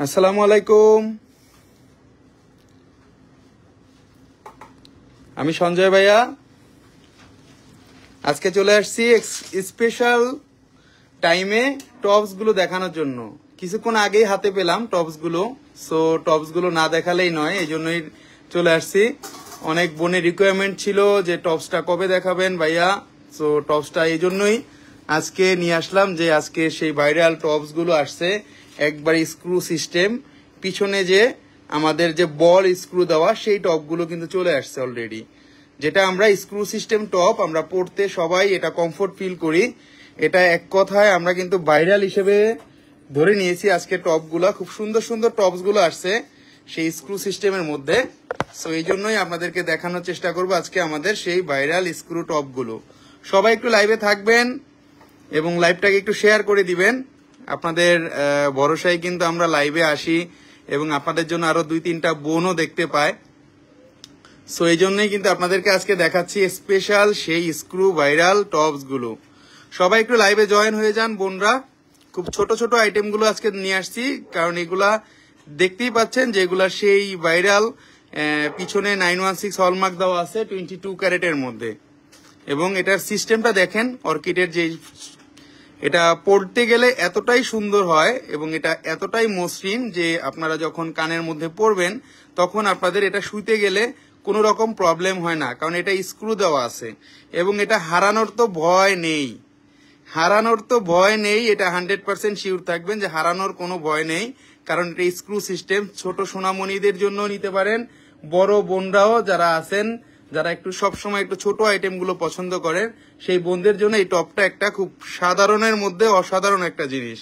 আসসালামু আলাইকুম। আমি সঞ্জয় ভাইয়া, আজকে চলে আসছি স্পেশাল টাইমে টপস গুলো দেখানোর জন্য। কিছুক্ষণ আগেই হাতে পেলাম টপস গুলো, সো টপস গুলো না দেখালেই নয়, এই জন্যই চলে আসছি। অনেক বোনের রিকোয়ারমেন্ট ছিল যে টপসটা কবে দেখাবেন ভাইয়া, সো টপসটা এই জন্যই আজকে নিয়ে আসলাম যে আজকে সেই ভাইরাল টপস গুলো আসছে একবার স্ক্রু সিস্টেম, পিছনে যে আমাদের যে বল স্ক্রু দেওয়া সেই টপগুলো কিন্তু চলে আসছে অলরেডি। যেটা আমরা স্ক্রু সিস্টেম টপ আমরা পড়তে সবাই এটা কমফোর্ট ফিল করি, এটা এক কথায় আমরা কিন্তু ভাইরাল হিসেবে ধরে নিয়েছি। আজকে টপগুলো খুব সুন্দর সুন্দর টপস গুলো আসছে সেই স্ক্রু সিস্টেমের মধ্যে, সো এই জন্যই আপনাদেরকে দেখানোর চেষ্টা করব আজকে আমাদের সেই ভাইরাল স্ক্রু টপগুলো। সবাই একটু লাইভে থাকবেন এবং লাইভটাকে একটু শেয়ার করে দিবেন। আপনাদের ভরসায় কিন্তু আমরা লাইভে আসি এবং আপনাদের জন্য আরো 2-3টা বোনও দেখতে পায়, সো এই জন্যই কিন্তু আপনাদেরকে আজকে দেখাচ্ছি স্পেশাল সেই স্ক্রু ভাইরাল টপস গুলো। সবাই একটু লাইভে জয়েন হয়ে যান বোনরা। খুব ছোট ছোট আইটেম গুলো আজকে নিয়ে আসছি, কারণ এগুলা দেখতেই পাচ্ছেন যে এগুলা সেই ভাইরাল। পিছনে 916 হলমার্ক দেওয়া আছে 22 ক্যারেটের মধ্যে, এবং এটার সিস্টেমটা দেখেন অর্কিডের, যে এটা পড়তে গেলে এতটাই সুন্দর হয় এবং এটা এতটাই মসৃণ যে আপনারা যখন কানের মধ্যে পড়বেন তখন আপনাদের এটা শুইতে গেলে কোনো রকম প্রবলেম হয় না, কারণ এটা স্ক্রু দেওয়া আছে এবং এটা হারানোর তো ভয় নেই। হারানোর তো ভয় নেই, এটা 100% শিওর থাকবেন যে হারানোর কোনো ভয় নেই, কারণ এটা স্ক্রু সিস্টেম। ছোট সোনামণিদের জন্য নিতে পারেন, বড় বোনরাও যারা আছেন যারা একটু সবসময় একটু ছোট আইটেম গুলো পছন্দ করেন সেই বোনদের জন্য এই টপটা একটা খুব সাধারণের মধ্যে অসাধারণ একটা জিনিস।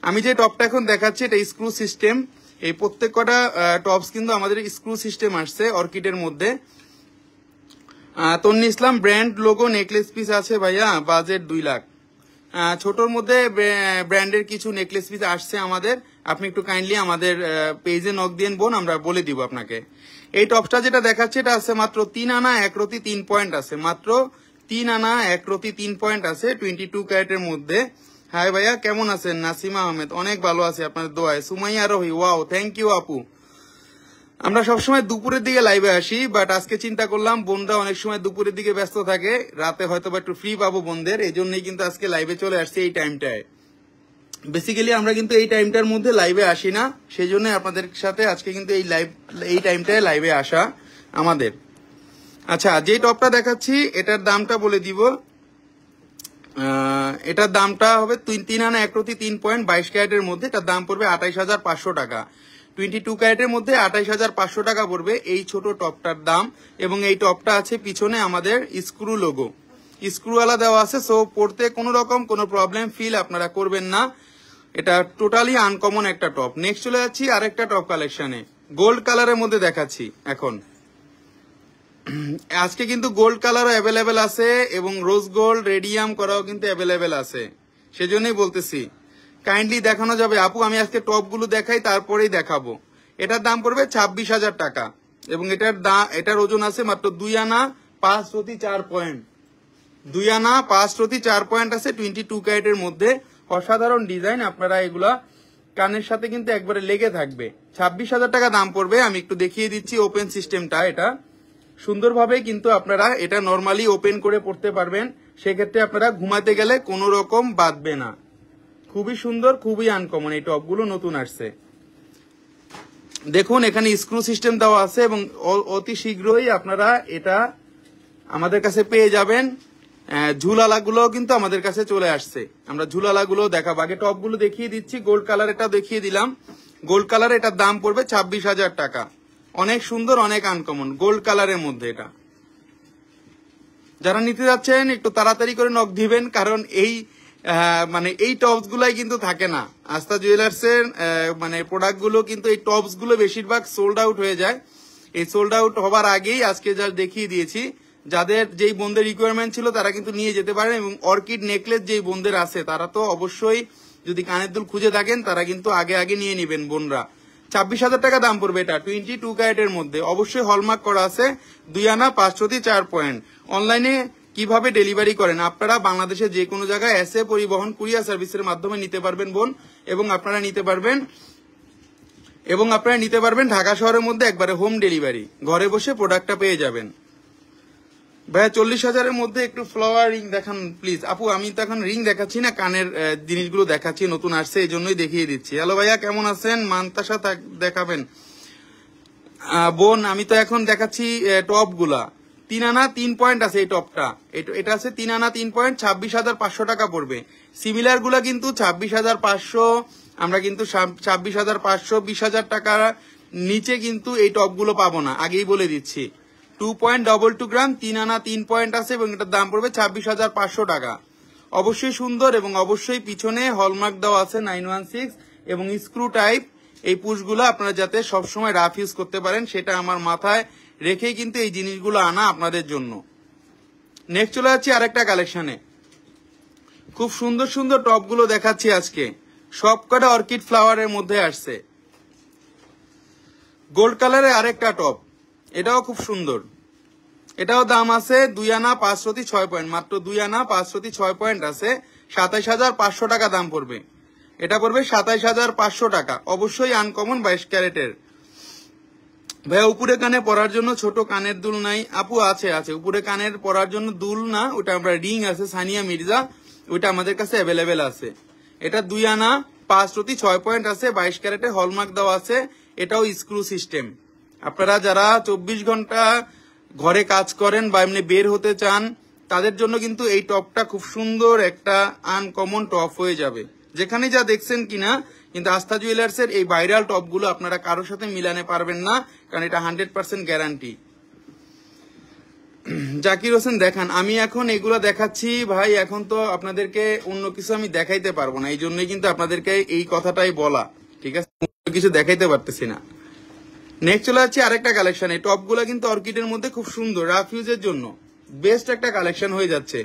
আমি যে টপটা এখন দেখাচ্ছি এটা স্ক্রু সিস্টেম। এই প্রত্যেক কটা টপস কিন্তু আমাদের স্ক্রু সিস্টেম আসছে অর্কিডের মধ্যে। তন্নি ইসলাম ব্র্যান্ড লোগো নেকলেস পিস আছে ভাইয়া, বাজেট 2 লাখ। ছোটর মধ্যে ব্র্যান্ডের কিছু নেকলেস পিস আসছে আমাদের, আপনি একটু কাইন্ডলি আমাদের পেজে নক দিয়ে বোন, আমরা বলে দিব আপনাকে। এই টপসটা যেটা দেখাচ্ছে এটা আছে মাত্র 3 আনা 1 রতি 3 পয়েন্ট আছে, মাত্র 3 আনা 1 রতি 3 পয়েন্ট আছে 22 ক্যারেটের মধ্যে। হাই ভাইয়া, কেমন আছেন? নাসিমা আহমেদ, অনেক ভালো আছে আপনাদের দোয়ায়। সুমাইয়া রোহি, ওয়াও, থ্যাংক ইউ আপু। আমরা সবসময় দুপুরের দিকে লাইভে আসি, বাট আজকে চিন্তা করলাম বোনরা অনেক সময় দুপুরের দিকে ব্যস্ত থাকে, রাতে হয়তো বা একটু ফ্রি পাবো বোনদের, এই জন্যই কিন্তু আজকে লাইভে চলে আসছি এই টাইমটায়। বেসিক্যালি আমরা কিন্তু এই টাইমটার মধ্যে লাইভে আসি না, সেই জন্য আপনাদের সাথে আজকে কিন্তু এই টাইমটায় লাইভে আসা আমাদের। আচ্ছা, যে টপটা দেখাচ্ছি এটার দামটা বলে দিব। এটার দামটা হবে 3 আনা 1 রতি 3 পয়েন্ট 22 ক্যারেটের মধ্যে, এটার দাম পড়বে 28,500 টাকা। 22 ক্যারেটের মধ্যে 28,500 টাকা পড়বে এই ছোট টপটার দাম। এবং এই টপটা আছে পিছনে আমাদের স্ক্রু লোগো, স্ক্রুওয়ালা দেওয়া আছে, সো পড়তে কোনো রকম কোনো প্রবলেম ফিল আপনারা করবেন না। এটা টোটালি আনকমন একটা টপ। নেক্সট চলে যাচ্ছি আরেকটা টপ কালেকশনে, গোল্ড কালারের মধ্যে দেখাচ্ছি এখন। আজকে কিন্তু গোল্ড কালারও অ্যাভেলেবেল আছে এবং রোজ গোল্ড রেডিয়াম করাও কিন্তু অ্যাভেলেবেল আছে, সেজন্যই বলতেছি কাইন্ডলি দেখানো যাবে। আপু আমি আজকে টপগুলো দেখাই তারপরেই দেখাবো। এটার দাম পড়বে 26,000 টাকা এবং এটার ওজন আছে মাত্র 2 আনা 5 রতি 4 পয়েন্ট। 2 আনা 5 রতি 4 পয়েন্ট আছে 22 ক্যারেটের মধ্যে। অসাধারণ ডিজাইন, আপনারা এগুলা কানের সাথে কিন্তু একবারে লেগে থাকবে। 26,000 টাকা দাম পড়বে। আমি একটু দেখিয়ে দিচ্ছি ওপেন সিস্টেমটা। এটা সুন্দরভাবে কিন্তু আপনারা এটা নর্মালি ওপেন করে পড়তে পারবেন, সেক্ষেত্রে আপনারা ঘুমাতে গেলে কোনো রকম বাঁধবে না। খুবই সুন্দর, খুবই আনকমন, এই টপগুলো নতুন আসছে। দেখুন এখানে স্ক্রু সিস্টেম দেওয়া আছে এবং অতি শীঘ্রই আপনারা এটা আমাদের কাছে পেয়ে যাবেন। ঝুলালাগুলো কিন্তু আমাদের কাছে চলে আসছে, আমরা ঝুলালাগুলো দেখাবো। আগে টপগুলো দেখিয়ে দিচ্ছি। গোল্ড কালার এটা দেখিয়ে দিলাম, গোল্ড কালার এটার দাম পড়বে 26,000 টাকা। অনেক সুন্দর, অনেক আনকমন গোল্ড কালারের মধ্যে। এটা যারা নিতে যাচ্ছেন একটু তাড়াতাড়ি করে নক দিবেন, কারণ এই টপস গুলাই কিন্তু থাকে না। আস্থা জুয়েলার্স এর প্রোডাক্ট গুলো কিন্তু এই টপস গুলো বেশিরভাগ সোল্ড আউট হয়ে যায়। এই সোল্ড আউট হবার আগেই আজকে যা দেখিয়ে দিয়েছি, যাদের যেই বোনদের রিকোয়ারমেন্ট ছিল তারা কিন্তু নিয়ে যেতে পারেন। এবং অর্কিড নেকলেস যেই বোনদের আছে তারা তো অবশ্যই যদি কানের দুল খুঁজে থাকেন তারা কিন্তু আগে আগে নিয়ে নিবেন বোনরা। 26,000 টাকা দাম পড়বে এটা 22 ক্যারেটের মধ্যে। অবশ্যই হলমার্ক করা আছে, 2 আনা 5 রতি 4 পয়েন্ট। অনলাইনে কিভাবে ডেলিভারি করেন আপনারা? বাংলাদেশের যে কোনো জায়গায় এসে পরিবহন কুরিয়ার সার্ভিসের মাধ্যমে নিতে পারবেন বোন, এবং আপনারা নিতে পারবেন এবং আপনারা নিতে পারবেন ঢাকা শহরের মধ্যে একবারে হোম ডেলিভারি, ঘরে বসে প্রোডাক্টটা পেয়ে যাবেন। ভাইয়া 40,000-এর মধ্যে একটু ফ্লাওয়ার রিং দেখান প্লিজ। আপু আমি তো এখন রিং দেখাচ্ছি না, কানের জিনিসগুলো দেখাচ্ছি, নতুন আসছে এই জন্যই দেখিয়ে দিচ্ছি। হ্যালো ভাইয়া কেমন আছেন? মান্তাসা দেখাবেন। বোন আমি তো এখন দেখাচ্ছি টপ গুলা। 3 আনা 3 পয়েন্ট আছে এই টপটা, এটা আছে 3 আনা 3 পয়েন্ট, 26,500 টাকা পড়বে। সিমিলার গুলা কিন্তু 26,500, আমরা কিন্তু 26,500 20,000 টাকার নিচে কিন্তু এই টপগুলো পাবো না, আগেই বলে দিচ্ছি। 2.22 গ্রাম 3 আনা 3 পয়েন্ট আছে এবং এটার দাম পড়বে 26,500 টাকা। অবশ্যই সুন্দর এবং অবশ্যই পিছনে হলমার্ক দেওয়া আছে 916 এবং স্ক্রু টাইপ। এই পুশগুলো আপনারা যাতে সবসময় রাফ ইউজ করতে পারেন সেটা আমার মাথায় রেখেই কিন্তু এই জিনিসগুলো আনা আপনাদের জন্য। নেক্সট চলে যাচ্ছি আরেকটা কালেকশনে। খুব সুন্দর সুন্দর টপগুলো দেখাচ্ছি আজকে, সবকটা অর্কিড ফ্লাওয়ারের মধ্যে আসছে। গোল্ড কালারের আরেকটা টপ, এটাও খুব সুন্দর। এটাও দাম আছে 2 আনা 506 পয়েন্ট, মাত্র 2 আনা 506 পয়েন্ট আছে, 27,500 টাকা দাম পড়বে। এটা পড়বে 27,500 টাকা। অবশ্যই আনকমন 22 ক্যারেটের। ভাইয়া উপরে কানে পরার জন্য ছোট কানের দুল নাই? আপু আছে আছে, উপরে কানের পরার জন্য দুল না, ওটা আমরা রিং আছে সানিয়া মির্জা, ওইটা আমাদের কাছে অ্যাভেলেবেল আছে। এটা 2 আনা 506 পয়েন্ট আছে, 22 ক্যারেটে হলমার্ক দেওয়া আছে। এটাও স্ক্রু সিস্টেম। আপনারা যারা 24 ঘন্টা ঘরে কাজ করেন বা এমনি বের হতে চান তাদের জন্য কিন্তু এই টপটা খুব সুন্দর একটা আনকমন টপ হয়ে যাবে। যেখানে যা দেখছেন কিনা, কিন্তু আস্থা জুয়েলার্সের এই ভাইরাল টপগুলো আপনারা কারোর সাথে মিলাতে পারবেন না, কারণ এটা 100% গ্যারান্টি। জাকির হোসেন দেখান। আমি এখন এগুলো দেখাচ্ছি ভাই, এখন তো আপনাদেরকে অন্য কিছু আমি দেখাইতে পারবো না, এই জন্যই কিন্তু আপনাদেরকে এই কথাটাই বলা, ঠিক আছে? অন্য কিছু দেখাইতে পারতেছি না। নেক্সট চলে যাচ্ছে আরেকটা কালেকশন। এই টপগুলো কিন্তু অর্কিডের মধ্যে খুব সুন্দর, রাফ ইউজের জন্য বেস্ট একটা কালেকশন হয়ে যাচ্ছে।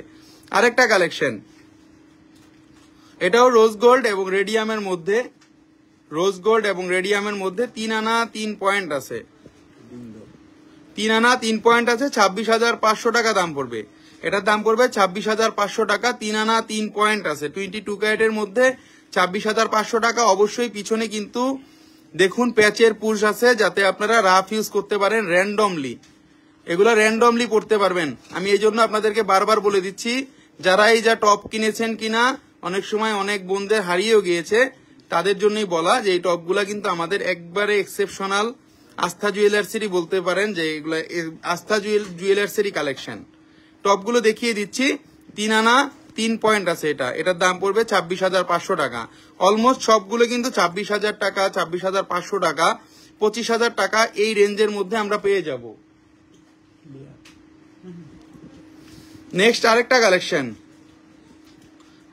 আরেকটা কালেকশন, এটাও রোজ গোল্ড এবং রেডিয়ামের মধ্যে, রোজ গোল্ড এবং রেডিয়ামের মধ্যে 3 আনা 3 পয়েন্ট আছে, 3 আনা 3 পয়েন্ট আছে, 26,500 টাকা দাম পড়বে। এটার দাম পড়বে 26,500 টাকা। 3 আনা 3 পয়েন্ট আছে, 22 ক্যারেটের মধ্যে 26,500 টাকা। অবশ্যই পিছনে কিন্তু দেখুন প্যাচের পুশ আছে, যাতে আপনারা রাফ ইউজ করতে পারেন র্যান্ডমলি, এগুলো র্যান্ডমলি পড়তে পারবেন। আমি এই জন্য আপনাদেরকে বারবার বলে দিচ্ছি, যারা এই যা টপ কিনেছেন কিনা, অনেক সময় অনেক বোনদের হারিয়েও গিয়েছে, তাদের জন্যই বলা যে এই টপগুলা কিন্তু আমাদের একবারে এক্সেপশনাল আস্থা জুয়েলার্সেরই বলতে পারেন, যে এগুলো আস্থা জুয়েলার্সেরই কালেকশন। টপগুলো দেখিয়ে দিচ্ছি। 3 আনা 3 পয়েন্ট আছে, এটার দাম পড়বে 26,500 টাকা। অলমোস্ট সবগুলো কিন্তু 26,000 টাকা, 26,500 টাকা, 25,000 টাকা এই রেঞ্জের মধ্যে আমরা পেয়ে যাব। নেক্সট আরেকটা কালেকশন।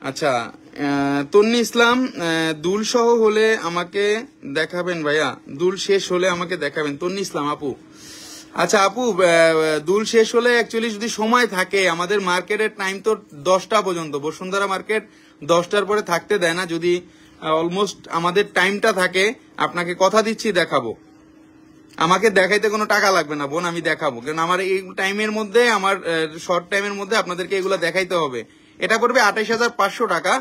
আচ্ছা তন্নি ইসলাম, দুল সহ হলে আমাকে দেখাবেন ভাইয়া, দুল শেষ হলে আমাকে দেখাবেন। তন্নি ইসলাম আপু, আচ্ছা আপু দুল শেষ হলে অ্যাকচুয়ালি যদি সময় থাকে, আমাদের মার্কেটের টাইম তো 10টা পর্যন্ত, বসুন্ধরা মার্কেট 10টার পরে থাকতে দেয় না। যদি অলমোস্ট আমাদের টাইমটা থাকে, আপনাকে কথা দিচ্ছি দেখাবো। আমাকে দেখাইতে কোনো টাকা লাগবে না বোন, আমি দেখাবো, কারণ আমার এই টাইমের মধ্যে, আমার শর্ট টাইমের মধ্যে আপনাদেরকে এগুলো দেখাইতে হবে। এটা পড়বে 28,500 টাকা।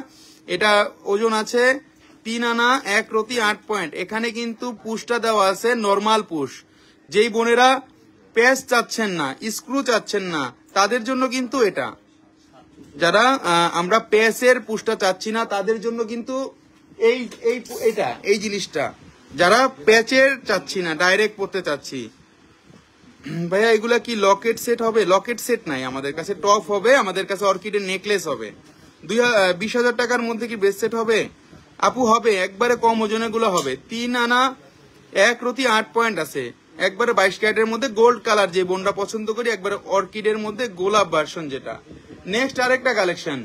এটা ওজন আছে 3 আনা 1 রতি 8 পয়েন্ট। এখানে কিন্তু পুশটা দেওয়া আছে নর্মাল পুশ। যেই বোনেরা প্যাচ চাচ্ছেন না, স্ক্রু চাচ্ছেন না, তাদের জন্য কিন্তু এটা, যারা আমরা প্যাচের পুশটা চাচ্ছি না তাদের জন্য কিন্তু এই জিনিসটা, যারা প্যাচের চাচ্ছি না, ডাইরেক্ট পড়তে চাচ্ছি। ভাইয়া এগুলা কি লকেট সেট হবে? লকেট সেট নাই আমাদের কাছে, টপ হবে, আমাদের কাছে অর্কিডের নেকলেস হবে। 20,000 টাকার মধ্যে কি ব্রেসলেট হবে? আপু হবে, একবারে কম ওজনের গুলো হবে। 3 আনা 1 রতি 8 পয়েন্ট আছে, একবারে 22 ক্যারেটের মধ্যে গোল্ড কালার, যে বোনরা পছন্দ করি, একবারে অর্কিডের মধ্যে গোলাপ ভার্সন যেটা। নেক্সট আরেকটা কালেকশন,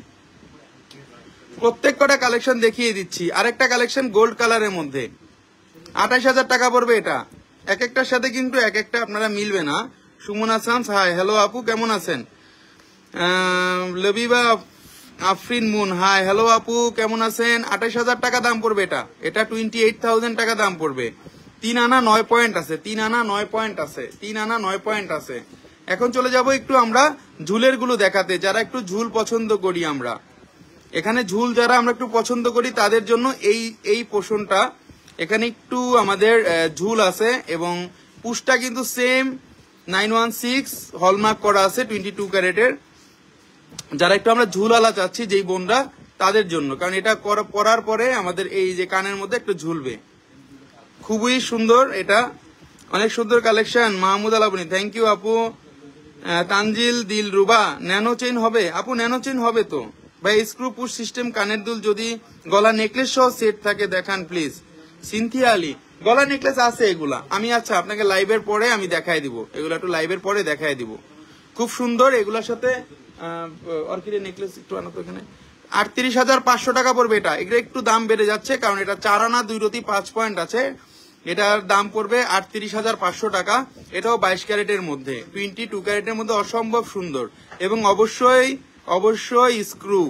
প্রত্যেক কটা কালেকশন দেখিয়ে দিচ্ছি। আরেকটা কালেকশন গোল্ড কালারের মধ্যে 28,000 টাকা পড়বে। এটা এক একটার সাথে কিন্তু এক একটা আপনারা মিলবে না। সুমন হাসান হাই, হ্যালো আপু কেমন আছেন? লবিবা আফরিন মুন হাই, হ্যালো আপু কেমন আছেন? 28,000 টাকা দাম পড়বে। এটা 28,000 টাকা দাম পড়বে। 3 আনা 9 পয়েন্ট আছে, 3 আনা 9 পয়েন্ট আছে, 3 আনা 9 পয়েন্ট আছে। এখন চলে যাব একটু আমরা ঝুলের গুলো দেখাতে, যারা একটু ঝুল পছন্দ করি আমরা। এখানে ঝুল যারা আমরা একটু পছন্দ করি তাদের জন্য এই পোষণটা এখানে একটু আমাদের ঝুল আছে এবং পুশটা কিন্তু সেম 916 হলমার্ক করা আছে 22 ক্যারেটের। যারা একটু আমরা ঝুলালা চাচ্ছি যেই বোনরা, তাদের জন্য, কারণ এটা পরার পরে আমাদের এই যে কানের মধ্যে একটু ঝুলবে। খুবই সুন্দর, এটা অনেক সুন্দর কালেকশন। মাহমুদ আলাবনি, থ্যাংক ইউ আপু। তানজিল দিল রুবা, ন্যানো চেইন হবে আপু? ন্যানো চেইন হবে তো ভাই। স্ক্রু পুশ সিস্টেম কানের দুল যদি গলা নেকলেস সহ সেট থাকে দেখান প্লিজ। সিনথিয়া আলী, গলা নেকলেস আছে এগুলা আমি, আচ্ছা আপনাকে লাইভের পরে আমি দেখাই দিব, এগুলা একটু লাইভের পরে দেখাই দিব। খুব সুন্দর, এগুলার সাথে অর্কিডের নেকলেস একটু আনো তো এখানে। 38,500 টাকা পড়বে এটা। এটা একটু দাম বেড়ে যাচ্ছে কারণ এটা 4 আনা 2 রতি 5 পয়েন্ট আছে। এটার দাম পড়বে 38,500 টাকা। এটাও 22 ক্যারেটের মধ্যে, 22 ক্যারেটের মধ্যে, অসম্ভব সুন্দর। এবং অবশ্যই অবশ্যই স্ক্রু,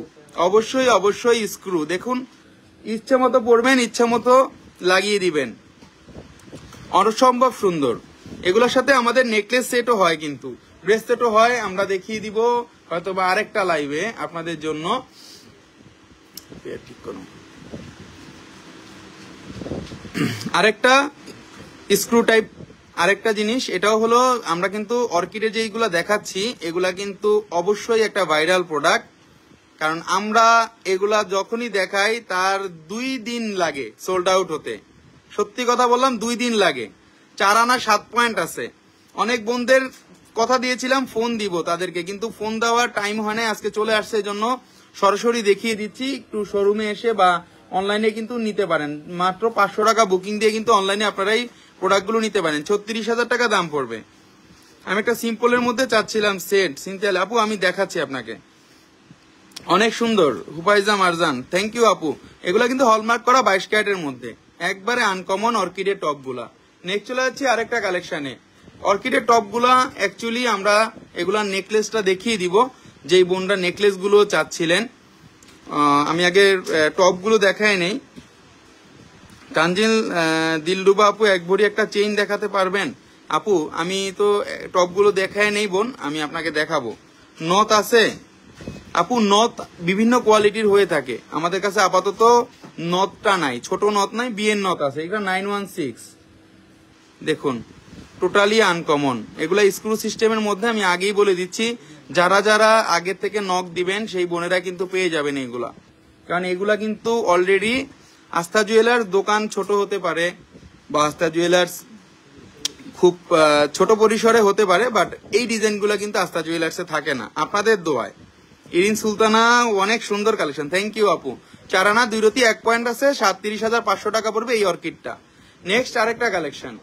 অবশ্যই স্ক্রু। দেখুন, ইচ্ছা মতো পরবেন, ইচ্ছা মতো লাগিয়ে দিবেন, অসম্ভব সুন্দর। এগুলোর সাথে আমাদের নেকলেস সেটও হয়, কিন্তু ব্রেসলেটও হয়, আমরা দেখিয়ে দিব হয়তো বা আরেকটা লাইভে আপনাদের জন্য। ঠিক করুন, আরেকটা স্ক্রু টাইপ আরেকটা জিনিস, এটাও হলো আমরা কিন্তু অর্কিডের যেইগুলা দেখাচ্ছি এগুলা কিন্তু অবশ্যই একটা ভাইরাল প্রোডাক্ট, কারণ আমরা এগুলা যখনই দেখাই তার 2 দিন লাগে সোল্ড আউট হতে। সত্যি কথা বললাম, 2 দিন লাগে। 4 আনা 7 পয়েন্ট আছে। অনেক বোনদের কথা দিয়েছিলাম ফোন দিব তাদেরকে, কিন্তু ফোন দেওয়ার টাইম হয় না, আজকে চলে আসছে, এই জন্য সরাসরি দেখিয়ে দিচ্ছি। একটু শোরুমে এসে বা অনলাইনে কিন্তু নিতে পারেন, মাত্র 500 টাকা বুকিং দিয়ে কিন্তু অনলাইনে আপনারাই প্রোডাক্টগুলো নিতে পারেন। 36,000 টাকা দাম পড়বে। আমি একটা সিম্পলের মধ্যে চাচ্ছিলাম সেট। সিনথিয়া আপু আমি দেখাচ্ছি আপনাকে, অনেক সুন্দর। হুপাইজা মারজান, থ্যাংক ইউ আপু। এগুলা কিন্তু হলমার্ক করা 22 ক্যারেটের মধ্যে, একবারে আনকমন অর্কিডের টপ গুলা। নেক্সট চলে যাচ্ছি আরেকটা কালেকশনে। অর্কিডের টপ গুলা অ্যাকচুয়ালি আমরা এগুলা নেকলেসটা দেখিয়ে দিব, যেই বোনরা নেকলেস গুলো চাচ্ছিলেন। আমি আগে টপ গুলো দেখাই নেই। তানজিল দিলরুবা আপু, এক ভরি একটা চেইন দেখাতে পারবেন আপু? আমি তো টপ গুলো দেখাই নেই বোন, আমি আপনাকে দেখাবো। নথ আছে আপু? নথ বিভিন্ন কোয়ালিটির হয়ে থাকে, আমাদের কাছে আপাতত নথটা নাই, ছোট নথ নাই, বিয়ের নথ আছে। এগুলো 916, দেখুন টোটালি আনকমন। এগুলা স্ক্রু সিস্টেমের মধ্যে, আমি আগেই বলে দিচ্ছি, যারা যারা আগে থেকে নক দিবেন সেই বোনেরা কিন্তু পেয়ে যাবেন এগুলা, কারণ এগুলা কিন্তু অলরেডি আস্থা জুয়েলার্স দোকান ছোট হতে পারে বা আস্থা জুয়েলার্স খুব ছোট পরিসরে হতে পারে, বাট এই ডিজাইনগুলো কিন্তু আস্থা জুয়েলার্সে থাকে না, আপনাদের দোয়ায়। ইরিন সুলতানা, অনেক সুন্দর কালেকশন, থ্যাংক ইউ আপু। 4 আনা 2 রতি 1 পয়েন্ট আছে, 37,500 টাকা পড়বে এই অর্কিডটা। নেক্সট আরেকটা কালেকশন,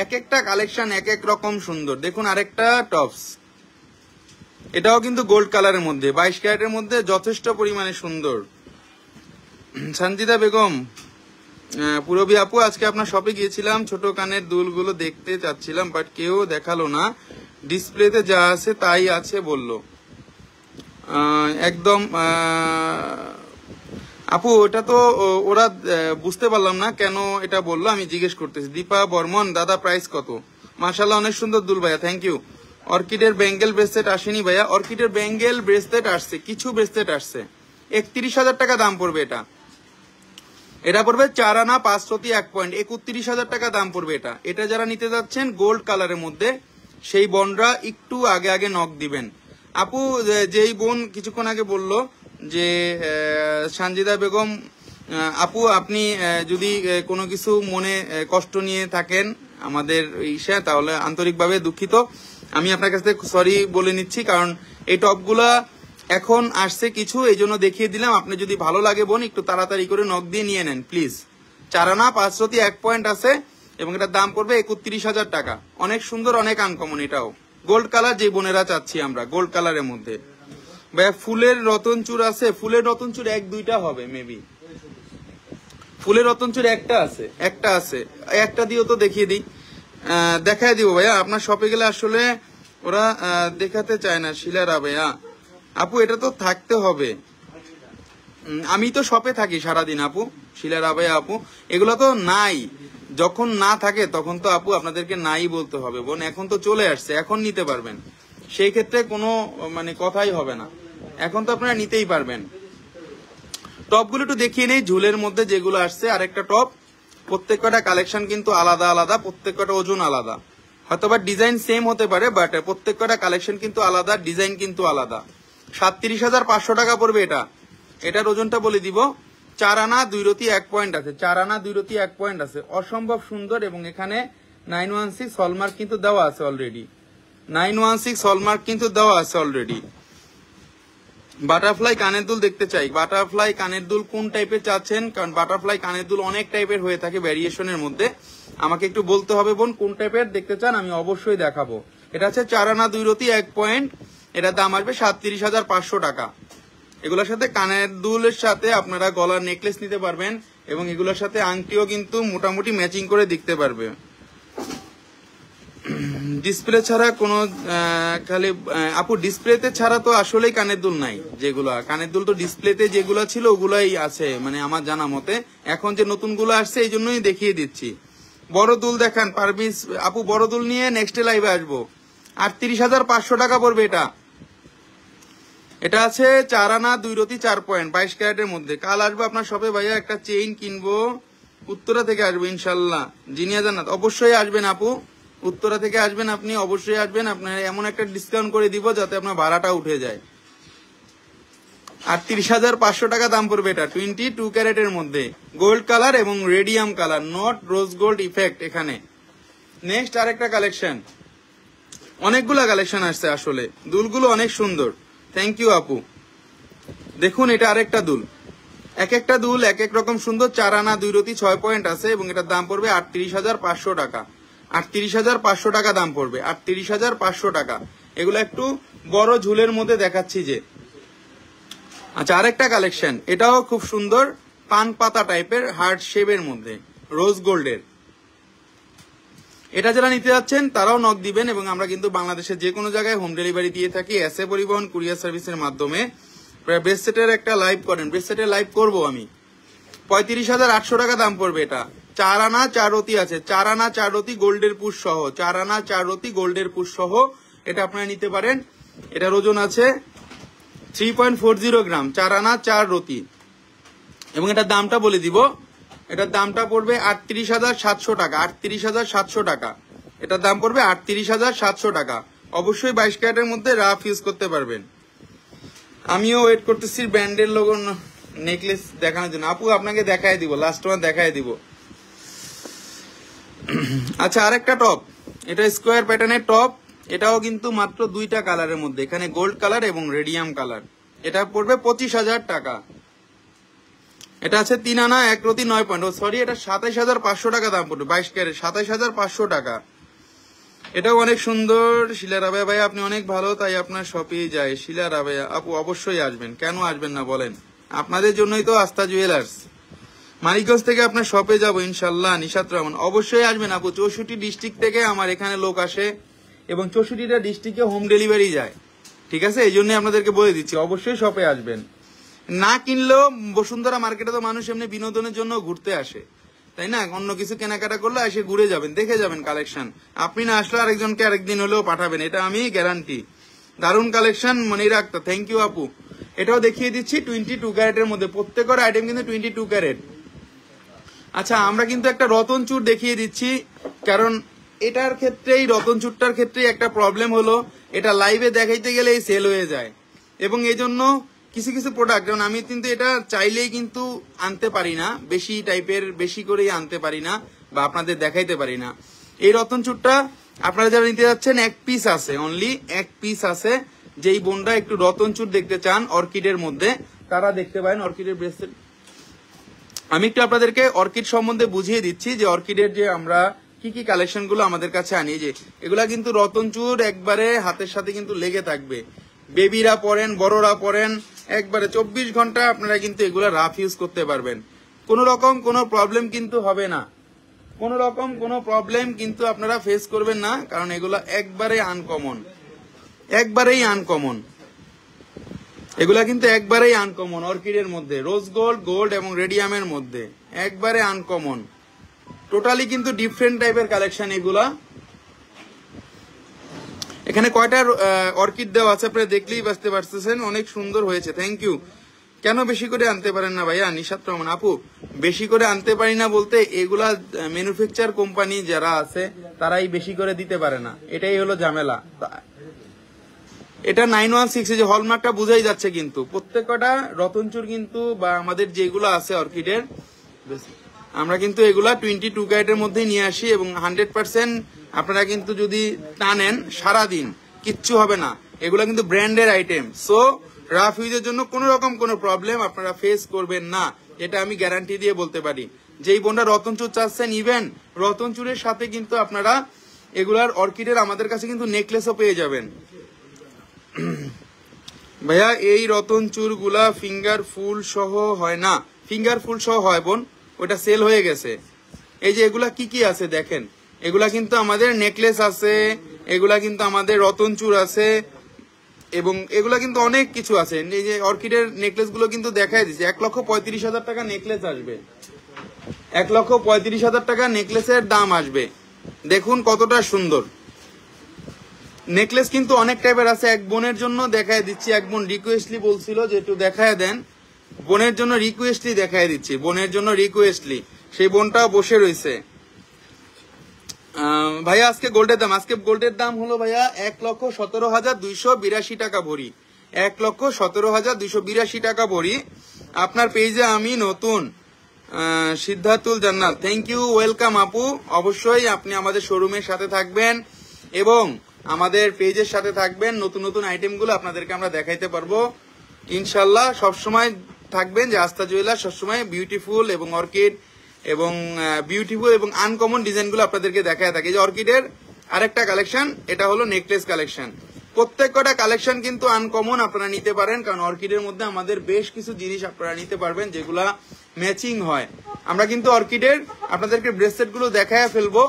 এক একটা কালেকশন এক এক রকম সুন্দর। দেখুন আরেকটা টপস, এটাও কিন্তু গোল্ড কালারের মধ্যে, 22 ক্যারেটের মধ্যে, যথেষ্ট পরিমাণে সুন্দর। সঞ্জিদা বেগম, পুরবী আপু, আজকে আপনার শপে গিয়েছিলাম, ছোট কানের দুলগুলো দেখতে চাচ্ছিলাম, বাট কেউ দেখালো না, ডিসপ্লেতে যা আছে তাই আছে বললো। একদম আপু ওটা তো ওরা বুঝতে পারলাম না কেন এটা বললো, আমি জিজ্ঞেস করতেছি। দীপা বর্মন, দাদা প্রাইস কত? মাশাআল্লাহ অনেক সুন্দর দুল ভাইয়া, থ্যাংক ইউ। অর্কিডের ব্যাঙ্গেল ব্রেসলেট আসেনি ভাইয়া? অর্কিডের ব্যাঙ্গেল ব্রেসলেট আসছে, কিছু ব্রেসলেট আসছে। 31,000 টাকা দাম পড়বে এটা। এটা পড়বে 4 আনা 5 রতি 1 পয়েন্ট, 31,000 টাকা দাম পড়বে এটা। এটা যারা নিতে যাচ্ছেন গোল্ড কালারের মধ্যে, সেই বোনরা একটু আগে আগে নক দিবেন। আপু যেই বোন কিছুক্ষণ আগে বলল যে সানজিদা বেগম আপু, আপনি যদি কোনো কিছু মনে কষ্ট নিয়ে থাকেন আমাদের ইসে, তাহলে আন্তরিকভাবে দুঃখিত। আমি আপনার কাছে সরি বলে নিচ্ছি, কারণ এই টপগুলা এখন আসছে কিছু, এই জন্য দেখিয়ে দিলাম। আপনি যদি ভালো লাগে বোন, একটু তাড়াতাড়ি করে নক দিয়ে নিয়ে নেন প্লিজ। 4 আনা 5 রতি 1 পয়েন্ট আছে এবং এটার দাম পড়বে 31,000 টাকা। অনেক সুন্দর, অনেক আনকমন। এটাও গোল্ড কালার, যে বোনেরা চাচ্ছি আমরা গোল্ড কালারের মধ্যে। ভাইয়া ফুলের রতনচুর আছে? ফুলের রতনচুর 1-2টা হবে মেবি। ফুলের রতনচুর একটা আছে, একটা দিয়েও তো দেখিয়ে দিই, দেখাই দিব ভাইয়া। আপনার শপে গেলে আসলে ওরা দেখাতে চায় না। শিলারা ভাইয়া আপু, এটা তো থাকতে হবে, আমি তো শপে থাকি সারাদিন আপু। শিলারা ভাইয়া আপু, এগুলো তো নাই, যখন না থাকে তখন তো আপু আপনাদেরকে নাই বলতে হবে বোন। এখন তো চলে আসছে, এখন নিতে পারবেন, সেই ক্ষেত্রে কোনো মানে কথাই হবে না, এখন তো আপনারা নিতেই পারবেন। টপগুলো একটু দেখিয়ে নেই, ঝুলের মধ্যে যেগুলো আসছে। আরেকটা টপ প্রত্যেক কটা কালেকশন কিন্তু আলাদা আলাদা, প্রত্যেক কটা ওজন আলাদা, হয়তোবা ডিজাইন সেম হতে পারে বাট প্রত্যেক কটা কালেকশন কিন্তু আলাদা, ডিজাইন কিন্তু আলাদা। 37,500 টাকা পড়বে এটা। এটার ওজনটা বলে দিব, 4 আনা 2 রতি 1 পয়েন্ট আছে, 4 আনা 2 রতি 1 পয়েন্ট আছে, অসম্ভব সুন্দর। এবং এখানে 916 হলমার্ক কিন্তু দেওয়া আছে অলরেডি, 916 হলমার্ক কিন্তু দেওয়া আছে অলরেডি। বাটারফ্লাই কানের দুল দেখতে চাই, বাটারফ্লাই কানের দুল কোন টাইপের চাচ্ছেন? কারণ বাটারফ্লাই কানের দুল অনেক টাইপের হয়ে থাকে ভ্যারিয়েশনের মধ্যে, আমাকে একটু বলতে হবে বোন কোন টাইপের দেখতে চান, আমি অবশ্যই দেখাবো। এটা হচ্ছে 4 আনা 2 রতি 1 পয়েন্ট, এটার দাম আসবে 37,500 টাকা। এগুলোর সাথে কানের দুলের সাথে আপনারা গলার নেকলেস নিতে পারবেন এবং এগুলোর সাথে আংটিও কিন্তু মোটামুটি ম্যাচিং করে দিতে পারবে। ডিসপ্লে ছাড়া কোনো খালি আপু ডিসপ্লেতে ছাড়া তো আসলেই কানের দুল নাই, যেগুলা কানের দুল তো ডিসপ্লেতে যেগুলো ছিল ওগুলাই আছে মানে আমার জানা মতে, এখন যে নতুন গুলো আসছে এই জন্যই দেখিয়ে দিচ্ছি। বড় দুল দেখান পারমিস আপু, বড় দুল নিয়ে নেক্সট লাইভে আসবো। 38,500 টাকা পড়বে এটা। এটা আছে 4 আনা 2 রতি 4 পয়েন্ট 22 ক্যারেটের মধ্যে। কাল আসবো আপনার শপে ভাইয়া, একটা চেইন কিনবো, উত্তরা থেকে আসবো ইনশাল্লাহ। জিনিয়া জান্নাত অবশ্যই আসবেন আপু, উত্তরা থেকে আসবেন আপনি, অবশ্যই আসবেন। আপনার এমন একটা ডিসকাউন্ট করে দিব যাতে আপনার ভাড়াটা উঠে যায়। 38,500 টাকা দাম পড়বে এটা, 22 ক্যারেটের মধ্যে, গোল্ড কালার এবং radium colour, not rose gold effect এখানে। নেক্সট আরেকটা কালেকশন, অনেকগুলা কালেকশন আসছে আসলে, দুলগুলো অনেক সুন্দর। থ্যাংক ইউ আপু। দেখুন এটা আরেকটা দুল, এক একটা দুল এক এক রকম সুন্দর। 4 আনা 2 রতি 6 পয়েন্ট আছে এবং এটার দাম পড়বে 38,500 টাকা। 38,500 টাকা দাম পড়বে, 38,500 টাকা। এগুলো একটু বড় ঝুলের মধ্যে দেখাচ্ছি যে। আচ্ছা আরেকটা কালেকশন, এটাও খুব সুন্দর, পান পাতা টাইপের হার্ট শেপের মধ্যে, রোজ গোল্ডের। এটা যারা নিতে যাচ্ছেন তারাও নক দিবেন এবং আমরা কিন্তু বাংলাদেশের যে কোনো জায়গায় হোম ডেলিভারি দিয়ে থাকি এসএ পরিবহন কুরিয়ার সার্ভিসের মাধ্যমে। ব্রেসলেটের একটা লাইভ করেন, ব্রেসলেটের লাইভ করবো আমি। 35,800 টাকা দাম পড়বে এটা। 4 আনা 4 রতি আছে, 4 আনা 4 রতি গোল্ডের পুশ সহ, 4 আনা 4 রতি গোল্ডের পুশ সহ এটা আপনারা নিতে পারেন। এটার ওজন আছে 3.40 গ্রাম, 4 আনা 4 রতি। এবং এটার দামটা বলে দিব, এটার দামটা পড়বে 38,700 টাকা, 38,700 টাকা। এটার দাম পড়বে 38,700 টাকা। অবশ্যই 22 ক্যারেটের মধ্যে রাফ ইউজ করতে পারবেন। আমিও ওয়েট করতেছি ব্র্যান্ডের লোগো নেকলেস দেখানোর জন্য। আপু আপনাকে দেখাই দিব, লাস্ট ওয়ান দেখাই দিব। আচ্ছা আরেকটা টপ, এটা স্কোয়ার প্যাটার্নের টপ, এটাও কিন্তু মাত্র 2টা কালারের মধ্যে, এখানে গোল্ড কালার এবং রেডিয়াম কালার। এটা পড়বে 25,000 টাকা। এটা আছে 3 আনা 1 রতি 9 পয়েন্ট, সরি এটা 27,500 টাকা দাম পড়বে, 22 ক্যারেট 27,500 টাকা। এটাও অনেক সুন্দর। শিলা রাবেয়া ভাই আপনি অনেক ভালো, তাই আপনার শপেই যায়। শিলা রাবেয়া আপু অবশ্যই আসবেন, কেন আসবেন না বলেন, আপনাদের জন্যই তো আস্থা জুয়েলার্স। মানিকগঞ্জ থেকে আপনার শপে যাবো ইনশাল্লাহ। নিশাত রহমান অবশ্যই আসবেন আপু, 64 ডিস্ট্রিক্ট থেকে আমার এখানে লোক আসে এবং 64টা ডিস্ট্রিক্টে হোম ডেলিভারি যায়, ঠিক আছে? এই জন্য আপনাদেরকে বলে দিচ্ছি অবশ্যই শপে আসবেন। না কিনলেও বসুন্ধরা মার্কেটে তো মানুষ এমনি বিনোদনের জন্য ঘুরতে আসে, তাই না? অন্য কিছু কেনাকাটা করলে এসে ঘুরে যাবেন, দেখে যাবেন কালেকশন। আপনি না আসলে আরেকজনকে আরেকদিন হলেও পাঠাবেন, এটা আমি গ্যারান্টি। দারুণ কালেকশন, মনে রাখতো। থ্যাংক ইউ আপু। এটাও দেখিয়ে দিচ্ছি 22 ক্যারেটের মধ্যে, প্রত্যেকের আইটেম কিন্তু 22 ক্যারেট। আচ্ছা আমরা কিন্তু একটা রতন চূড় দেখিয়ে দিচ্ছি, কারণ এটার ক্ষেত্রেই রতন চূড়টার ক্ষেত্রেই একটা প্রবলেম হলো, এটা লাইভে দেখাইতে গেলেই সেল হয়ে যায় এবং এই জন্য কিছু কিছু প্রোডাক্ট, যেমন আমি কিন্তু এটা চাইলেই কিন্তু আনতে পারি না, বেশি টাইপের বেশি করেই আনতে পারি না বা আপনাদের দেখাইতে পারি না। এই রতন চূড়টা আপনারা যারা নিতে যাচ্ছেন 1 পিস আছে, অনলি 1 পিস আছে। যেই বোনরা একটু রতন চূড় দেখতে চান অর্কিডের মধ্যে তারা দেখতে পারেন অর্কিডের ব্রেসলেট। আমি একটু আপনাদেরকে অর্কিড সম্বন্ধে বুঝিয়ে দিচ্ছি যে অর্কিডের যে আমরা কি কি কালেকশন গুলো আমাদের কাছে আনি, যে এগুলা কিন্তু রতনচুর একবারে হাতের সাথে কিন্তু লেগে থাকবে। বেবিরা পরেন, বড়রা পরেন, একবারে 24 ঘন্টা আপনারা কিন্তু এগুলা রাফ ইউজ করতে পারবেন। কোন রকম কোনো প্রবলেম কিন্তু হবে না, কোন রকম কোনো প্রবলেম কিন্তু আপনারা ফেস করবেন না, কারণ এগুলা একবারে আনকমন, একবারেই আনকমন। এগুলা কিন্তু একবারেই আনকমন অর্কিডের মধ্যে, রোজ গোল্ড, গোল্ড এবং রেডিয়ামের মধ্যে একবারে আনকমন। টোটালি কিন্তু ডিফারেন্ট টাইপের কালেকশন এগুলা। এখানে কয়টা অর্কিড দেওয়া আছে আপনারা দেখলেই বুঝতে পারতেছেন, অনেক সুন্দর হয়েছে। Thank you. কেন বেশি করে আনতে পারেন না ভাইয়া? নিশাত রহমান আপু, বেশি করে আনতে পারি না বলতে এগুলা ম্যানুফ্যাকচার কোম্পানি যারা আছে তারাই বেশি করে দিতে পারে না, এটাই হলো ঝামেলা। এটা 916 যে হলমার্কটা বুঝাই যাচ্ছে, কিন্তু প্রত্যেকটা রতনচুর কিন্তু বা আমাদের যেগুলো আছে অর্কিডের আমরা কিন্তু এগুলা 22 ক্যারেটের মধ্যে নিয়ে আসি এবং 100% আপনারা কিন্তু যদি টানেন সারাদিন কিচ্ছু হবে না। এগুলা কিন্তু ব্র্যান্ডের আইটেম, সো রাফ ইউজের জন্য কোনো রকম কোনো প্রবলেম আপনারা ফেস করবেন না, এটা আমি গ্যারান্টি দিয়ে বলতে পারি। যেই বোনরা রতনচুর চাচ্ছেন, ইভেন রতনচুরের সাথে কিন্তু আপনারা এগুলার অর্কিডের আমাদের কাছে কিন্তু নেকলেসও পেয়ে যাবেন। ভাইয়া এই রতনচুর গুলা ফিঙ্গার ফুল সহ হয় না? ফিঙ্গার ফুল সহ হয় বোন, ওটা সেল হয়ে গেছে। এই যে এগুলা কি কি আছে দেখেন, এগুলা কিন্তু আমাদের নেকলেস আছে, এগুলা কিন্তু আমাদের রতনচুর আছে এবং এগুলা কিন্তু অনেক কিছু আছে। এই যে অর্কিডের নেকলেস গুলো কিন্তু দেখাই দিচ্ছে, 1,35,000 টাকা নেকলেস আসবে, 1,35,000 টাকা নেকলেসের দাম আসবে। দেখুন কতটা সুন্দর নেকলেস, কিন্তু অনেক টাইপের আছে। এক বোনের জন্য দেখায় দিচ্ছি, এক বোন রিকোয়েস্টলি বলছিল যে একটু দেখায় দেন, বোনের জন্য রিকোয়েস্টলি দেখায় দিচ্ছি, বোনের জন্য রিকোয়েস্টলি, সেই বোনটাও বসে রয়েছে। ভাইয়া আজকে গোল্ডের দাম হলো ভাইয়া 1,17,282 টাকা ভরি, 1,17,282 টাকা ভরি। আপনার পেজে আমি নতুন, সিদ্ধাতুল জান্নাত, থ্যাংক ইউ, ওয়েলকাম আপু। অবশ্যই আপনি আমাদের শোরুমের সাথে থাকবেন এবং আমাদের পেজের সাথে থাকবেন, নতুন নতুন আইটেমগুলো আপনাদেরকে আমরা দেখাইতে পারবো ইনশাল্লাহ। সবসময় থাকবেন যে আস্থা জুয়েলার্স সবসময় বিউটিফুল এবং অর্কিড এবং বিউটিফুল এবং আনকমন ডিজাইনগুলো আপনাদেরকে দেখায় থাকে। যে অর্কিডের আরেকটা কালেকশন, এটা হলো নেকলেস কালেকশন। প্রত্যেকটা কালেকশন কিন্তু আনকমন, আপনারা নিতে পারেন, কারণ অর্কিডের মধ্যে আমাদের বেশ কিছু জিনিস আপনারা নিতে পারবেন যেগুলা ম্যাচিং হয়। আমরা কিন্তু অর্কিডের আপনাদেরকে ব্রেসলেট গুলো দেখায় ফেলবো,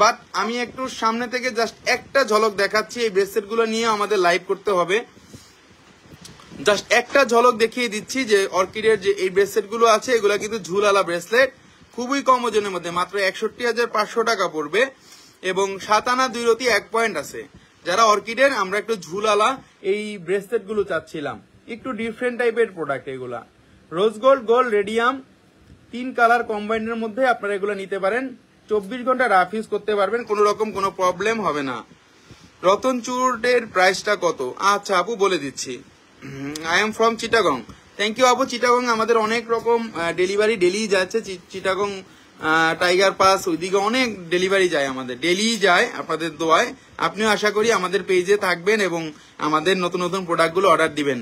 বাট আমি একটু সামনে থেকে জাস্ট একটা ঝলক দেখাচ্ছি। এই ব্রেসলেট গুলো নিয়ে আমাদের লাইভ করতে হবে, জাস্ট একটা ঝলক দেখিয়ে দিচ্ছি যে অর্কিডের যে এই ব্রেসলেট গুলো আছে এগুলা কিন্তু ঝুলালা ব্রেসলেট, খুবই কম ওজনের মধ্যে, মাত্র 61,500 টাকা পড়বে এবং 7 আনা 2 রতি 1 পয়েন্ট আছে। যারা অর্কিডের আমরা একটু ঝুলালা এই ব্রেসলেট গুলো চাচ্ছিলাম, একটু ডিফারেন্ট টাইপের প্রোডাক্ট এগুলা, rose gold, gold, radium, 3 colour কম্বাইন্ডের মধ্যে আপনারা এগুলো নিতে পারেন। 24 ঘন্টা রাফ ইউজ করতে পারবেন, কোনো রকম কোনো প্রবলেম হবে না। রতনচুরের প্রাইসটা কত? আচ্ছা আপু বলে দিচ্ছি, I am from Chittagong. Thank you আপু। চিটাগং আমাদের অনেক রকম ডেলিভারি ডেলি যাচ্ছে, চিটাগং টাইগার পাস ওইদিকে অনেক ডেলিভারি যায়, আমাদের ডেলি যায় আপনাদের দোয়ায়। আপনিও আশা করি আমাদের পেজে থাকবেন এবং আমাদের নতুন নতুন প্রোডাক্টগুলো অর্ডার দিবেন।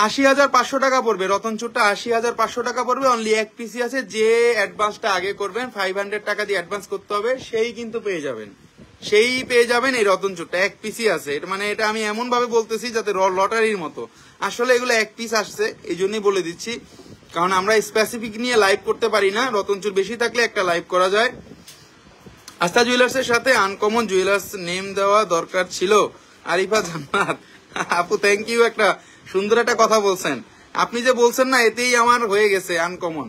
80,500 টাকা পড়বে রতনচুরটা, 80,500 টাকা পড়বে। অনলি এক পিসি আছে, যে অ্যাডভান্সটা আগে করবেন 500 টাকা দিয়ে অ্যাডভান্স করতে হবে, সেই কিন্তু পেয়ে যাবেন এই রতনচুরটা। এক পিসি আছে, এটা মানে এটা আমি এমন ভাবে বলতেছি যাতে লটারির মতো, আসলে এগুলো এক পিস আসছে এই জন্যই বলে দিচ্ছি, কারণ আমরা স্পেসিফিক নিয়ে লাইভ করতে পারি না। রতনচুর বেশি থাকলে একটা লাইভ করা যায়। আস্থা জুয়েলার্সের সাথে আনকমন জুয়েলার্স নেম দেওয়া দরকার ছিল। আরিফা জান্নাত আপু থ্যাংক ইউ, একটা সুন্দর একটা কথা বলছেন আপনি, যে বলছেন না এতেই আমার হয়ে গেছে আনকমন।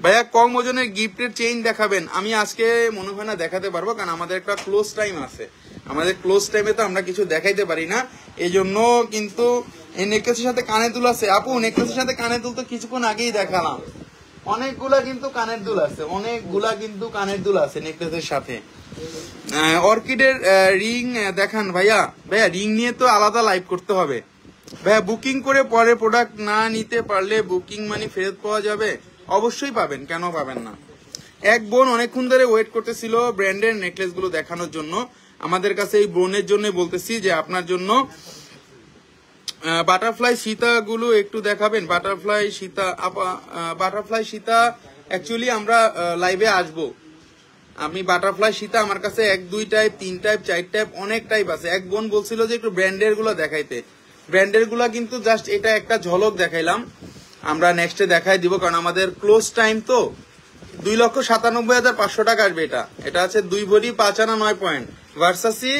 ভাইয়া কম ওজনের গিফটের চেইন দেখাবেন? আমি আজকে মনে হয় না দেখাতে পারবো, কারণ আমাদের একটা ক্লোজ টাইম আছে, আমাদের ক্লোজ টাইমে তো আমরা কিছু দেখাইতে পারি না, এই জন্য। কিন্তু এই নেকলেসের সাথে কানের দুল আছে আপু, নেকলেসের সাথে কানের দুল তো কিছুক্ষণ আগেই দেখালাম, অনেকগুলা কিন্তু কানের দুল আছে, অনেকগুলা কিন্তু কানের দুল আছে নেকলেসের সাথে। অর্কিডের রিং দেখান ভাইয়া। ভাইয়া রিং নিয়ে তো আলাদা লাইভ করতে হবে ভাইয়া। বুকিং করে পরে প্রোডাক্ট না নিতে পারলে বুকিং মানি ফেরত পাওয়া যাবে? অবশ্যই পাবেন, কেন পাবেন না। এক বোন অনেকক্ষণ ধরে ওয়েট করতেছিল ব্র্যান্ডের নেকলেস গুলো দেখানোর জন্য, আমাদের কাছে এই বোনের জন্য বলতেছি যে আপনার জন্য বাটারফ্লাই সীতা গুলো একটু দেখাবেন। বাটারফ্লাই সীতা অ্যাকচুয়ালি আমরা লাইভে আসবো। আমি বাটারফ্লাই সীতা আমার কাছে 1, 2 টাইপ, 3 টাইপ, 4 টাইপ, অনেক টাইপ আছে। এক বোন বলছিল যে একটু ব্র্যান্ডের গুলো দেখাইতে, ব্র্যান্ডের গুলা কিন্তু জাস্ট এটা একটা ঝলক দেখাইলাম, আমরা নেক্সটে দেখাই দিব, কারণ আমাদের ক্লোজ টাইম তো। 2,97,500 টাকা আসবে এটা। এটা আছে 2 ভরি 5 আনা 9 পয়েন্ট, ভার্সাসি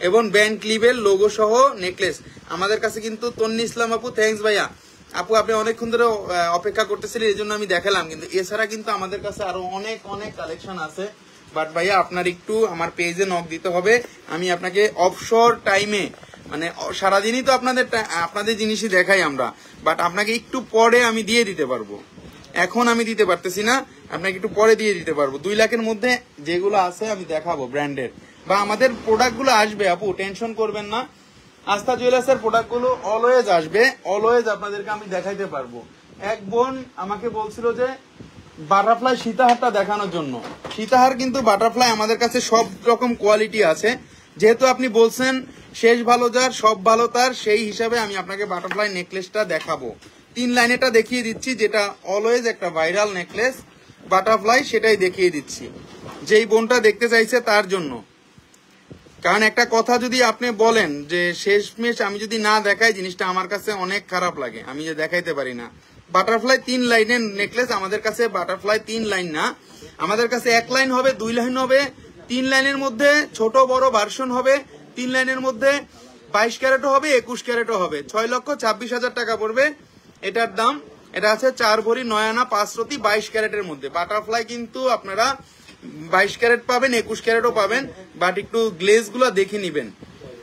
এবং ব্যান্ড ক্লিভের লোগো সহ নেকলেস। আমাদের কাছে কিন্তু তন্নি ইসলাম আপু, থ্যাংকস ভাইয়া। আপু আপনি অনেকক্ষণ ধরে অপেক্ষা করতেছিলেন, এই জন্য আমি দেখালাম, কিন্তু এছাড়া কিন্তু আমাদের কাছে আরো অনেক অনেক কালেকশন আছে। বাট ভাইয়া আপনার একটু আমার পেজে নক দিতে হবে, আমি আপনাকে অবসর টাইমে মানে সারাদিনই তো আপনাদের জিনিসই দেখাই আমরা, বাট আপনাকে একটু পরে আমি দিয়ে দিতে পারবো, এখন আমি দিতে পারতেছি না, আপনাকে একটু পরে দিয়ে দিতে পারবো। 2 লাখের মধ্যে যেগুলো আছে আমি দেখাবো ব্র্যান্ডের, বা আমাদের প্রোডাক্টগুলো আসবে, আপু টেনশন করবেন না। আস্থা জুয়েলার্সের প্রোডাক্টগুলো অলওয়েজ আসবে, অলওয়েজ আপনাদেরকে আমি দেখাইতে পারবো। এক বোন আমাকে বলছিল যে বাটারফ্লাই সীতাহারটা দেখানোর জন্য। সীতাহার কিন্তু বাটারফ্লাই আমাদের কাছে সব রকম কোয়ালিটি আছে, যেহেতু আপনি বলছেন শেষ ভালো যার সব ভালো তার, সেই হিসাবে আমি আপনাকে বাটারফ্লাই নেকলেসটা দেখাবো। 3 লাইনেটা দেখিয়ে দিচ্ছি, যেটা অলওয়েজ একটা ভাইরাল নেকলেস বাটারফ্লাই, সেটাই দেখিয়ে দিচ্ছি যেই বোনটা দেখতে চাইছে তার জন্য। কারণ একটা কথা যদি আপনি বলেন যে শেষমেশ আমি যদি না দেখাই, জিনিসটা আমার কাছে অনেক খারাপ লাগে, আমি যে দেখাইতে পারি না। বাটারফ্লাই 3 লাইনের নেকলেস আমাদের কাছে, বাটারফ্লাই 3 লাইন না, আমাদের কাছে 1 লাইন হবে, 2 লাইন হবে, 3 লাইনের মধ্যে ছোট বড় ভার্সন হবে, 3 লাইনের মধ্যে 22 ক্যারেটও হবে, 21 ক্যারেটও হবে। 6,26,000 টাকা পড়বে এটার দাম। এটা আছে 4 ভরি 9 আনা 5 রতি 22 ক্যারেটের মধ্যে। বাটারফ্লাই কিন্তু আপনারা 22 ক্যারেট পাবেন, 21 ক্যারেটও পাবেন, বাট একটু গ্লেজ গুলো দেখে নিবেন।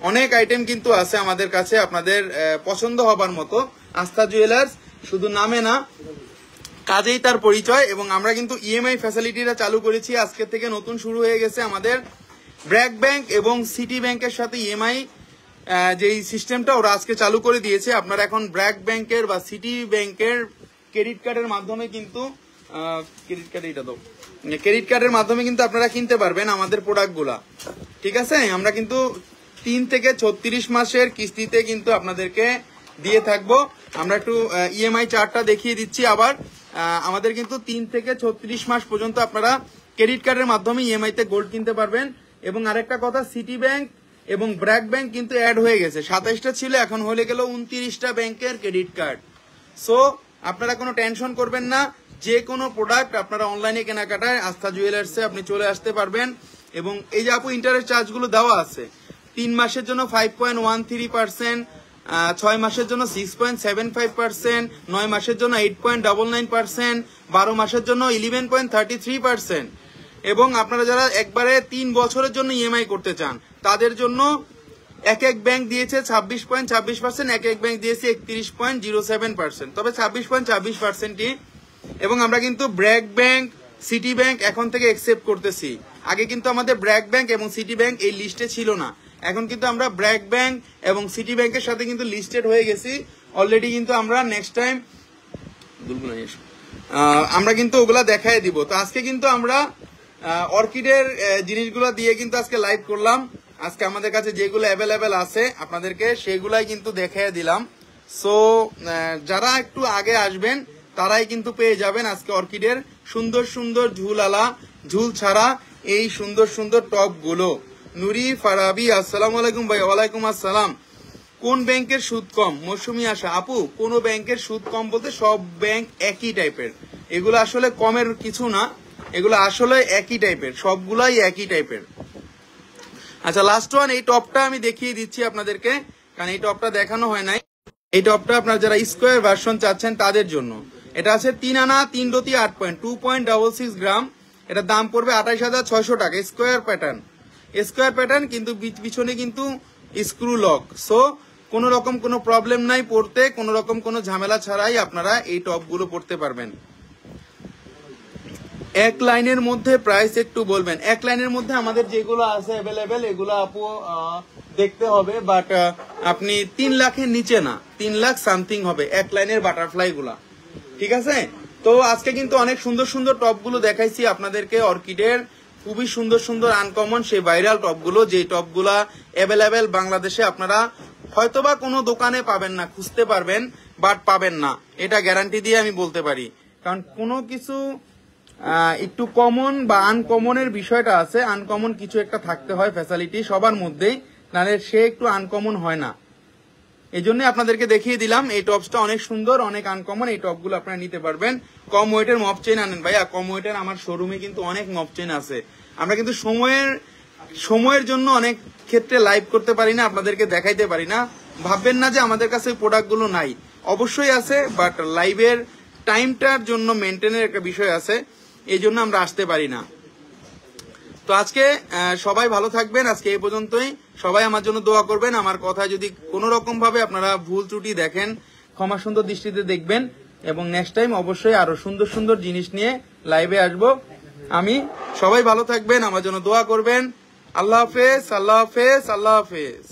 অনেক আইটেম কিন্তু আছে আমাদের কাছে আপনাদের পছন্দ হবার মতো। আস্থা জুয়েলার্স শুধু নামে না, কাজেই তার পরিচয়। এবং আমরা কিন্তু ইএমআই ফ্যাসিলিটিটা চালু করেছি আজকে থেকে, নতুন শুরু হয়ে গেছে আমাদের। ব্র্যাক ব্যাংক এবং সিটি ব্যাংকের সাথে ইএমআই যেই সিস্টেমটা ওরা আজকে চালু করে দিয়েছে। আপনারা এখন ব্র্যাক ব্যাংকের বা সিটি ব্যাংকের ক্রেডিট কার্ডের মাধ্যমে কিন্তু ক্রেডিট কার্ডের মাধ্যমে কিন্তু আপনারা কিনতে পারবেন আমাদের প্রোডাক্টগুলা, ঠিক আছে। আমরা কিন্তু 3 থেকে 36 মাসের কিস্তিতে কিন্তু আপনাদেরকে দিয়ে থাকবো। আমরা একটু ইএমআই চার্টটা দেখিয়ে দিচ্ছি আবার। আমাদের কিন্তু 3 থেকে 36 মাস পর্যন্ত আপনারা ক্রেডিট কার্ডের মাধ্যমে ইএমআই তে গোল্ড কিনতে পারবেন। এবং আরেকটা কথা, সিটি ব্যাংক এবং ব্র্যাক ব্যাংক কিন্তু অ্যাড হয়ে গেছে। 27টা ছিল, এখন হয়ে গেল 29টা ব্যাংকের ক্রেডিট কার্ড। সো আপনারা কোনো টেনশন করবেন না, যে কোনো প্রোডাক্ট আপনারা অনলাইনে কেনাকাটায় আস্থা জুয়েলার্সে আপনি চলে আসতে পারবেন। এবং এই যে আপু ইন্টারেস্ট চার্জগুলো দেওয়া আছে, 3 মাসের জন্য 5.13%, 6 মাসের জন্য 6.75%, 9 মাসের জন্য 8.99%, 12 মাসের জন্য 11.33%। এবং আপনারা যারা একবারে 3 বছরের জন্য ইএমআই করতে চান তাদের জন্য এক ব্যাংক দিয়েছে 26.26%, এক ব্যাংক দিয়েছে 31.07%, তবে 26.26%ই। এবং আমরা কিন্তু ব্র্যাক ব্যাংক, সিটি ব্যাংক এখন থেকে অ্যাকসেপ্ট করতেছি। আগে কিন্তু আমাদের ব্র্যাক ব্যাংক এবং সিটি ব্যাংক এই লিস্টে ছিল না, এখন কিন্তু আমরা ব্র্যাক ব্যাংক এবং সিটি ব্যাংকের সাথে কিন্তু লিস্টেড হয়ে গেছি অলরেডি। কিন্তু আমরা নেক্সট টাইম আমরা কিন্তু ওগুলা দেখাই দিব। তো আজকে কিন্তু আমরা অর্কিডের জিনিসগুলো দিয়ে কিন্তু আজকে লাইভ করলাম। আজকে আমাদের কাছে যেগুলো অ্যাভেলেবেল আছে আপনাদেরকে সেগুলাই কিন্তু দেখাই দিলাম। সো যারা একটু আগে আসবেন তারাই কিন্তু পেয়ে যাবেন আজকে অর্কিডের সুন্দর সুন্দর ঝুলালা, ঝুল ছাড়া এই সুন্দর সুন্দর টপ গুলো। নুরি ফারাবি, আসসালামু আলাইকুম ভাই। ওয়ালাইকুম আসসালাম। কোন ব্যাংকের সুদ কম? মৌসুমি আশা আপু, কোন ব্যাংকের সুদ কম বলতে সব ব্যাংক একই টাইপের, এগুলো আসলে কমের কিছু না, এগুলো আসলে একই টাইপের, সবগুলাই একই টাইপের। আচ্ছা লাস্ট ওয়ান, এই টপটা আমি দেখিয়ে দিচ্ছি আপনাদেরকে, কারণ এই টপটা দেখানো হয় নাই। এই টপটা আপনারা যারা স্কোয়ার ভার্সন চাচ্ছেন তাদের জন্য। এটা আছে 3 আনা 3 রতি 8 পয়েন্ট 2.66 গ্রাম। এটার দাম পড়বে 28,600 টাকা। স্কোয়ার প্যাটার্ন কিন্তু পিছনে কিন্তু স্ক্রু লক। সো কোন রকম কোনো প্রবলেম নাই পড়তে, কোন রকম কোনো ঝামেলা ছাড়াই আপনারা এই টপগুলো পড়তে পারবেন। 1 লাইনের মধ্যে প্রাইস একটু বলবেন। 1 লাইনের মধ্যে আমাদের যেগুলো আছে অ্যাভেলেবেল এগুলো আপু দেখতে হবে, বাট আপনি 3 লাখের নিচে না, 3 লাখ সামথিং হবে 1 লাইনের বাটারফ্লাই গুলা, ঠিক আছে। তো আজকে কিন্তু অনেক সুন্দর সুন্দর টপ গুলো দেখাইছি আপনাদেরকে অর্কিডের, খুবই সুন্দর সুন্দর আনকমন সেই ভাইরাল টপগুলো, যে টপগুলা অ্যাভেলেবেল বাংলাদেশে আপনারা হয়তোবা কোনো দোকানে পাবেন না, খুঁজতে পারবেন বাট পাবেন না, এটা গ্যারান্টি দিয়ে আমি বলতে পারি। কারণ কোনো কিছু একটু কমন বা আনকমনের বিষয়টা আছে, আনকমন কিছু একটা থাকতে হয় ফ্যাসিলিটি সবার মধ্যেই, নাহলে সে একটু আনকমন হয় না। এই জন্য আপনাদেরকে দেখিয়ে দিলাম এই টপসটা অনেক সুন্দর, অনেক আনকমন। এই টপগুলো আপনারা নিতে পারবেন। কম ওয়েটের মপ চেইন আনেন ভাইয়া, কম ওয়েটের আমার শোরুমে কিন্তু অনেক মপ চেইন আছে। আমরা কিন্তু সময়ের জন্য অনেক ক্ষেত্রে লাইভ করতে পারি না, আপনাদেরকে দেখাইতে পারি না। ভাববেন না যে আমাদের কাছে প্রোডাক্টগুলো নাই, অবশ্যই আছে, বাট লাইভের টাইমটার জন্য মেনটেনের একটা বিষয় আছে, এই জন্য আমরা আসতে পারি না। তো আজকে সবাই ভালো থাকবেন, আজকে এই পর্যন্তই। সবাই আমার জন্য দোয়া করবেন। আমার কথা যদি কোনো রকম ভাবে আপনারা ভুল ত্রুটি দেখেন, ক্ষমা সুন্দর দৃষ্টিতে দেখবেন, এবং নেক্সট টাইম অবশ্যই আরো সুন্দর সুন্দর জিনিস নিয়ে লাইভে আসবো আমি। সবাই ভালো থাকবেন, আমার জন্য দোয়া করবেন। আল্লাহ হাফেজ, আল্লাহ হাফেজ, আল্লাহ হাফেজ।